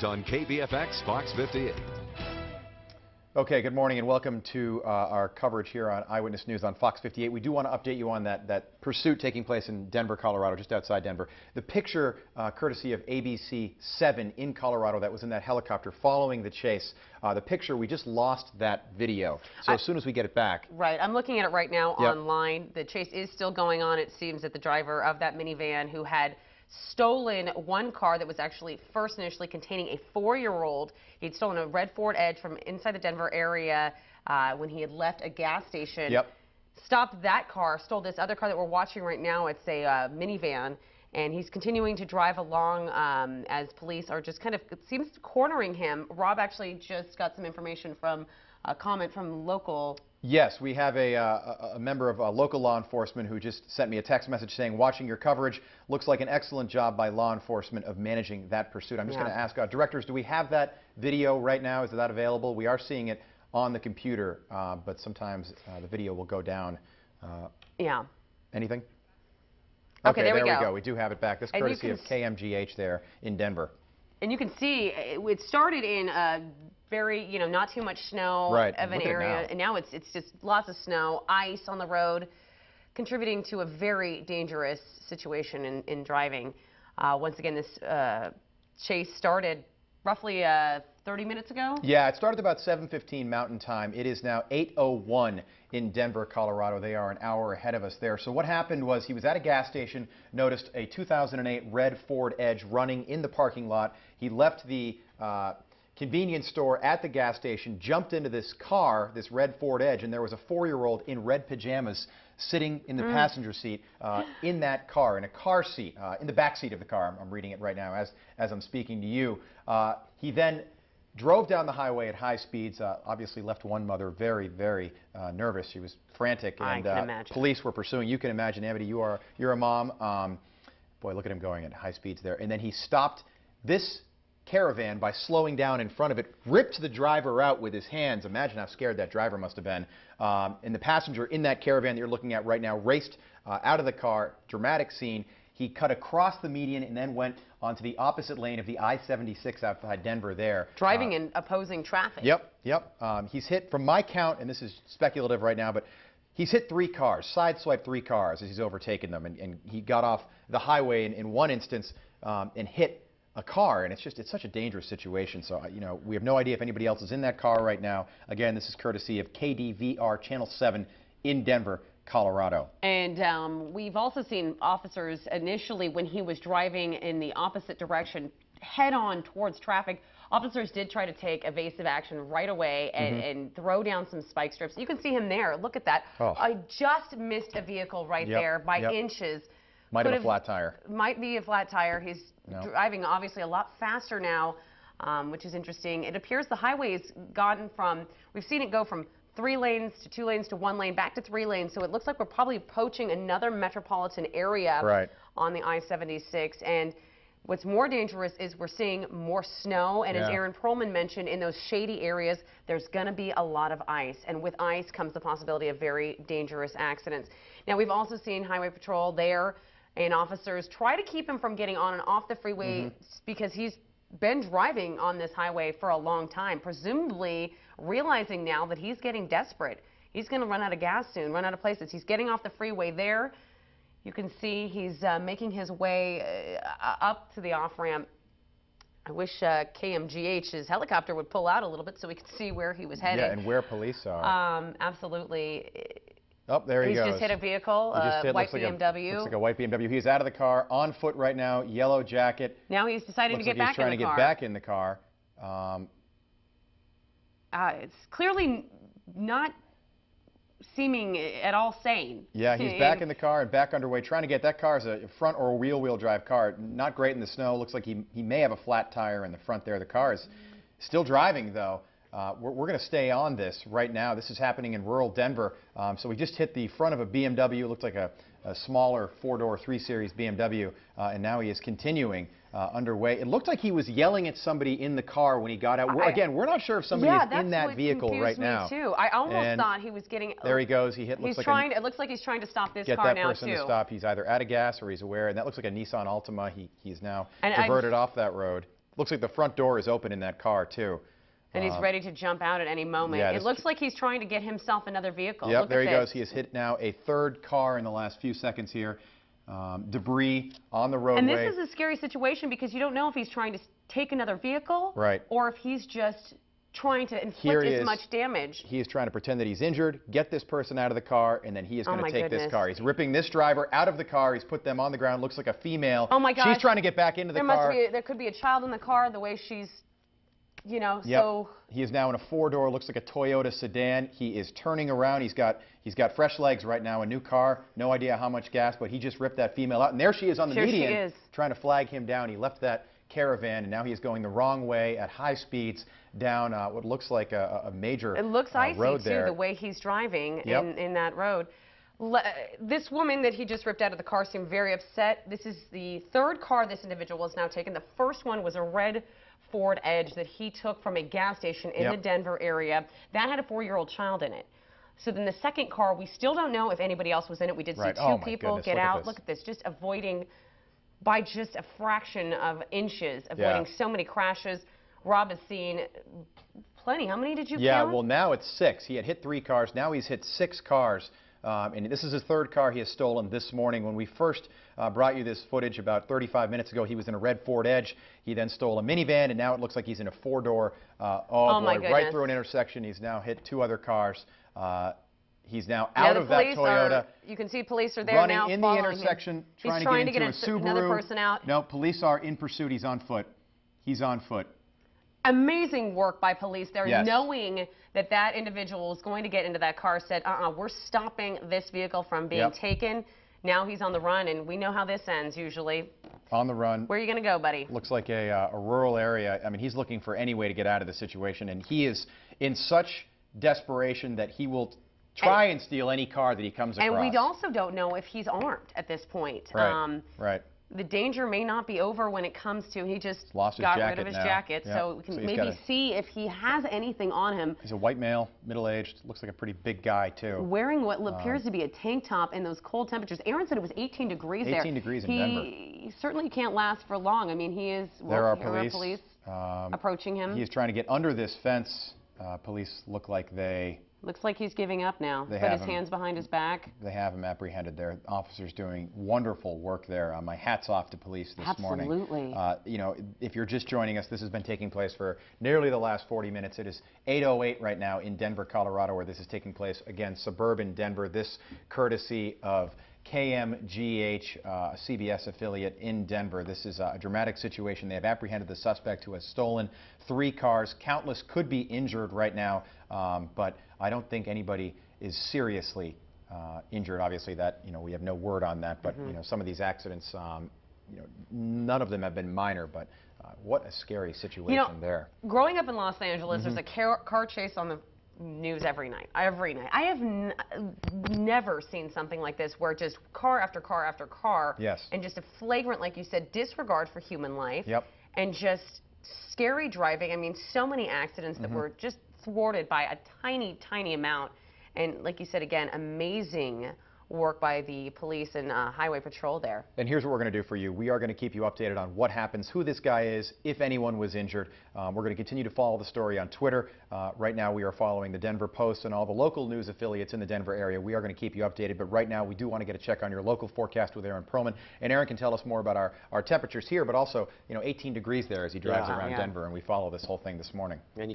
News on KBFX Fox 58. Okay, good morning and welcome to our coverage here on Eyewitness News on Fox 58. We do want to update you on that pursuit taking place in Denver, Colorado, just outside Denver. The picture, courtesy of ABC 7 in Colorado, that was in that helicopter following the chase. The picture, we just lost that video. So as soon as we get it back. Right, I'm looking at it right now online. The chase is still going on. It seems that the driver of that minivan who had stolen one car that was actually first initially containing a 4-year-old. He'd stolen a red Ford Edge from inside the Denver area when he had left a gas station. Stopped that car, stole this other car that we're watching right now. It's a minivan, and he's continuing to drive along as police are just kind of, it seems, cornering him. Rob actually just got some information from a comment from local. Yes, we have a member of local law enforcement who just sent me a text message saying, watching your coverage, looks like an excellent job by law enforcement of managing that pursuit. I'm just going to ask directors, do we have that video right now? Is that available? We are seeing it on the computer, but sometimes the video will go down. Anything? Okay, there we go. We do have it back. This courtesy of KMGH there in Denver. And you can see it started in very, not too much snow of an area, and now it's just lots of snow, ice on the road, contributing to a very dangerous situation in driving. Once again, this chase started roughly 30 minutes ago? Yeah, it started about 7:15 Mountain Time. It is now 8:01 in Denver, Colorado. They are an hour ahead of us there. So what happened was he was at a gas station, noticed a 2008 red Ford Edge running in the parking lot. He left the convenience store at the gas station, jumped into this car, this red Ford Edge, and there was a 4-year-old in red pajamas sitting in the passenger seat in that car, in a car seat, in the back seat of the car. I'm reading it right now as I'm speaking to you. He then drove down the highway at high speeds, obviously left one mother very, very nervous. She was frantic, and police were pursuing. You can imagine, Amity, you're a mom. Boy, look at him going at high speeds there. And then he stopped this caravan by slowing down in front of it, ripped the driver out with his hands. Imagine how scared that driver must have been. And the passenger in that caravan that you're looking at right now raced out of the car. Dramatic scene. He cut across the median and then went onto the opposite lane of the I-76 outside Denver there. Driving in opposing traffic. Yep. He's hit, from my count, and this is speculative right now, but he's hit 3 cars, sideswiped 3 cars as he's overtaken them. And he got off the highway in one instance and hit a car, and it's such a dangerous situation. So, we have no idea if anybody else is in that car right now. Again, this is courtesy of KDVR Channel 7 in Denver, Colorado. And we've also seen officers initially, when he was driving in the opposite direction, head on towards traffic, officers did try to take evasive action right away and throw down some spike strips. You can see him there. Look at that. I just missed a vehicle right there by inches. Might have a flat tire. Might be a flat tire. He's driving obviously a lot faster now, which is interesting. It appears the highway has gotten from, we've seen it go from 3 lanes to 2 lanes to 1 lane, back to 3 lanes. So it looks like we're probably approaching another metropolitan area on the I-76. And what's more dangerous is we're seeing more snow. And as Aaron Perlman mentioned, in those shady areas, there's going to be a lot of ice. And with ice comes the possibility of very dangerous accidents. Now, we've also seen Highway Patrol there and officers try to keep him from getting on and off the freeway because he's been driving on this highway for a long time, presumably realizing now that he's getting desperate. He's going to run out of gas soon, run out of places. He's getting off the freeway there. You can see he's making his way up to the off-ramp. I wish KMGH's helicopter would pull out a little bit so we could see where he was headed. Yeah, and where police are. Absolutely. Oh, there he goes. He's just hit a vehicle, white BMW. Looks like a white BMW. He's out of the car, on foot right now, yellow jacket. Now he's deciding to get back in the car. He's trying to get back in the car. It's clearly not seeming at all sane. Yeah, he's back in the car and back underway, trying to get that car as a front or a wheel drive car. Not great in the snow. Looks like he may have a flat tire in the front there. The car is still driving, though. We're going to stay on this right now. This is happening in rural Denver. So we just hit the front of a BMW. It looked like a smaller 4-door 3 Series BMW, and now he is continuing underway. It looked like he was yelling at somebody in the car when he got out. Again, we're not sure if somebody is in that vehicle right now. Me too. I almost thought he was getting. There he goes. He hit. It looks like he's trying to stop this car now too. Get that person to stop. He's either out of gas or he's aware, and that looks like a Nissan Altima. He's now diverted off that road. looks like the front door is open in that car, too. And he's ready to jump out at any moment. Yeah, it looks like he's trying to get himself another vehicle. Yep, Look there at he this. goes. He has hit now a third car in the last few seconds here. Debris on the roadway. And this is a scary situation because you don't know if he's trying to take another vehicle, right, or if he's just trying to inflict as much damage. He is trying to pretend that he's injured, get this person out of the car, and then he is going to take goodness. this car. He's ripping this driver out of the car. He's put them on the ground. Looks like a female. Oh my God! She's trying to get back into the car. There could be a child in the car. The way she's, you know, yep. so. He is now in a four-door. Looks like a Toyota sedan. He is turning around. He's got fresh legs right now. A new car. No idea how much gas, but he just ripped that female out. And there she is on the median, she is. trying to flag him down. He left that Caravan, and now he is going the wrong way at high speeds down what looks like a major It looks icy road too, there. the way he's driving Yep. in that road. This woman that he just ripped out of the car seemed very upset. This is the third car this individual has now taken. The first one was a red Ford Edge that he took from a gas station in Yep. the Denver area. That had a 4-year-old child in it. So then the second car, we still don't know if anybody else was in it. We did see Right. two Oh my people goodness, get look at out. this. Look at this, just avoiding by just a fraction of inches, avoiding so many crashes. Rob has seen plenty. How many did you count? Yeah, well, now it's 6. He had hit 3 cars. Now he's hit 6 cars. And this is his third car he has stolen this morning. When we first brought you this footage about 35 minutes ago, he was in a red Ford Edge. He then stole a minivan, and now it looks like he's in a 4-door. My goodness. Right through an intersection. He's now hit 2 other cars. He's now out of that Toyota. You can see police are there running now in the following intersection, him. trying to get get into a Subaru. another person out. No, police are in pursuit. He's on foot. He's on foot. Amazing work by police there, Yes. knowing that that individual was going to get into that car, said, we're stopping this vehicle from being taken. Now he's on the run, and we know how this ends usually. On the run. Where are you going to go, buddy? Looks like a rural area. I mean, he's looking for any way to get out of the situation, and he is in such desperation that he will try and steal any car that he comes across. And we also don't know if he's armed at this point. Right, right. The danger may not be over when it comes to he just Lost his got jacket rid of his now. jacket, Yep. so we can So he's maybe gotta- see if he has anything on him. He's a white male, middle-aged, looks like a pretty big guy, too. Wearing what appears to be a tank top in those cold temperatures. Aaron said it was 18 degrees there. 18 degrees in Denver. He certainly can't last for long. I mean, he is. There are police approaching him. He is trying to get under this fence. Police look like they Looks like he's giving up now. They Put have his him. hands behind his back. They have him apprehended there. Officers doing wonderful work there. My hat's off to police this morning. Absolutely. You know, if you're just joining us, this has been taking place for nearly the last 40 minutes. It is 8:08 right now in Denver, Colorado, where this is taking place. Again, suburban Denver. This courtesy of KMGH, a CBS affiliate in Denver. This is a dramatic situation. They have apprehended the suspect who has stolen 3 cars. Countless could be injured right now, but I don't think anybody is seriously injured. Obviously, that we have no word on that. But some of these accidents, none of them have been minor. But what a scary situation there. Growing up in Los Angeles, there's a car chase on the news every night. Every night. I have never seen something like this where just car after car after car. Yes. And just a flagrant, like you said, disregard for human life. Yep. And just scary driving. I mean, so many accidents that were just thwarted by a tiny, tiny amount. And like you said, again, amazing work by the police and highway patrol there. And here's what we're going to do for you. We are going to keep you updated on what happens, who this guy is, if anyone was injured. We're going to continue to follow the story on Twitter. Right now we are following the Denver Post and all the local news affiliates in the Denver area. We are going to keep you updated, but right now we do want to get a check on your local forecast with Aaron Perlman. And Aaron can tell us more about our temperatures here, but also 18 degrees there as he drives around Denver, and we follow this whole thing this morning.